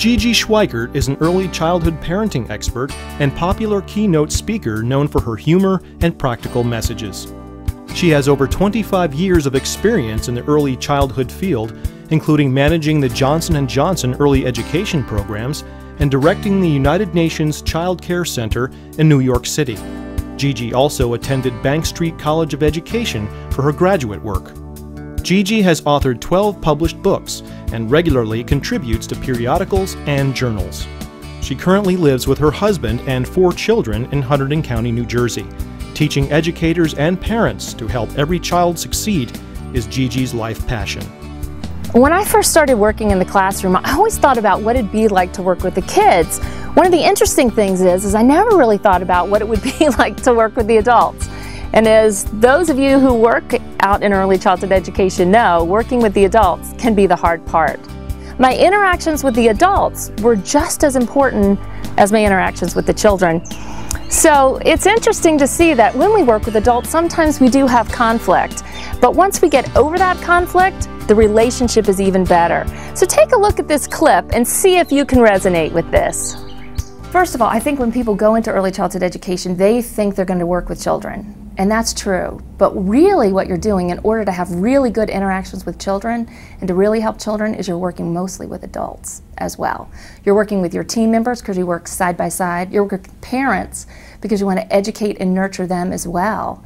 Gigi Schweikert is an early childhood parenting expert and popular keynote speaker known for her humor and practical messages. She has over 25 years of experience in the early childhood field, including managing the Johnson & Johnson early education programs and directing the United Nations Child Care Center in New York City. Gigi also attended Bank Street College of Education for her graduate work. Gigi has authored 12 published books and regularly contributes to periodicals and journals. She currently lives with her husband and 4 children in Hunterdon County, New Jersey. Teaching educators and parents to help every child succeed is Gigi's life passion. When I first started working in the classroom, I always thought about what it'd be like to work with the kids. One of the interesting things is I never really thought about what it would be like to work with the adults. And as those of you who work out in early childhood education know, working with the adults can be the hard part. My interactions with the adults were just as important as my interactions with the children. So it's interesting to see that when we work with adults, sometimes we do have conflict. But once we get over that conflict, the relationship is even better. So take a look at this clip and see if you can resonate with this. First of all, I think when people go into early childhood education, they think they're going to work with children. And that's true. But really what you're doing in order to have really good interactions with children and to really help children is you're working mostly with adults as well. You're working with your team members because you work side by side. You're working with parents because you want to educate and nurture them as well.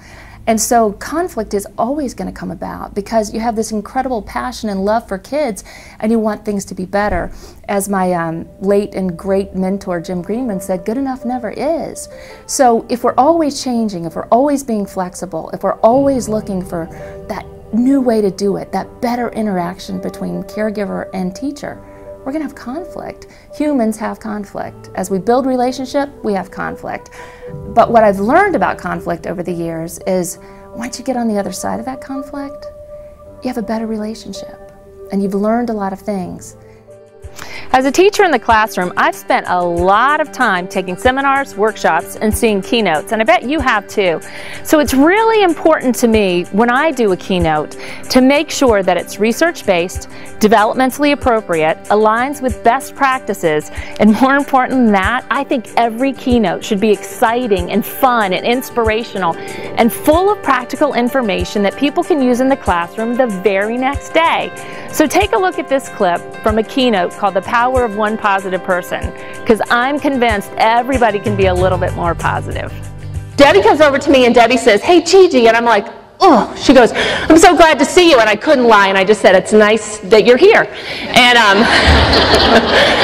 And so conflict is always going to come about because you have this incredible passion and love for kids and you want things to be better. As my late and great mentor Jim Greenman said, good enough never is. So if we're always changing, if we're always being flexible, if we're always looking for that new way to do it, that better interaction between caregiver and teacher, we're going to have conflict. Humans have conflict. As we build relationship, we have conflict. But what I've learned about conflict over the years is once you get on the other side of that conflict, you have a better relationship and you've learned a lot of things. As a teacher in the classroom, I've spent a lot of time taking seminars, workshops, and seeing keynotes, and I bet you have too. So it's really important to me when I do a keynote to make sure that it's research-based, developmentally appropriate, aligns with best practices, and more important than that, I think every keynote should be exciting and fun and inspirational and full of practical information that people can use in the classroom the very next day. So take a look at this clip from a keynote called The Power of One Positive Person, because I'm convinced everybody can be a little bit more positive. Debbie comes over to me and Debbie says, "Hey Gigi," and I'm like, "Oh," she goes, "I'm so glad to see you," and I couldn't lie, and I just said, "It's nice that you're here," and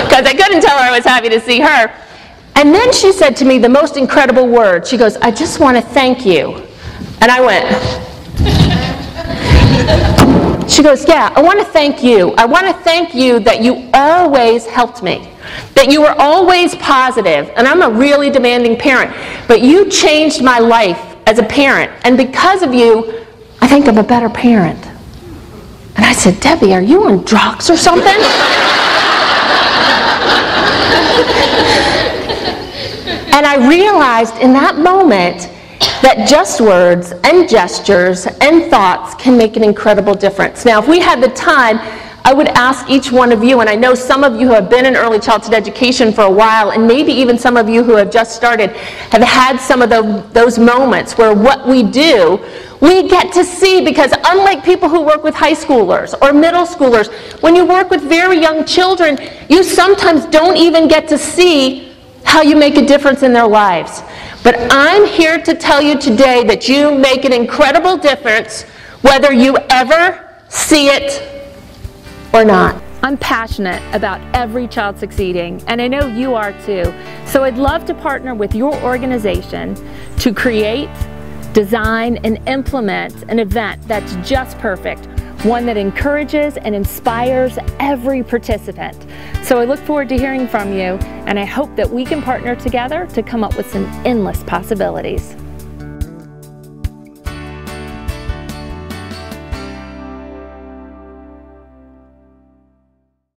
because I couldn't tell her I was happy to see her. And then she said to me the most incredible word. She goes, "I just want to thank you," and I went. She goes, "Yeah, I want to thank you. I want to thank you that you always helped me, that you were always positive, and I'm a really demanding parent, but you changed my life as a parent, and because of you, I think I'm a better parent." And I said, "Debbie, are you on drugs or something?" And I realized in that moment that just words and gestures and thoughts can make an incredible difference. Now, if we had the time, I would ask each one of you, and I know some of you who have been in early childhood education for a while, and maybe even some of you who have just started have had some of those moments where what we do, we get to see, because unlike people who work with high schoolers or middle schoolers, when you work with very young children, you sometimes don't even get to see how you make a difference in their lives. But I'm here to tell you today that you make an incredible difference whether you ever see it or not. I'm passionate about every child succeeding, and I know you are too. So I'd love to partner with your organization to create, design, and implement an event that's just perfect, one that encourages and inspires every participant. So I look forward to hearing from you, and I hope that we can partner together to come up with some endless possibilities.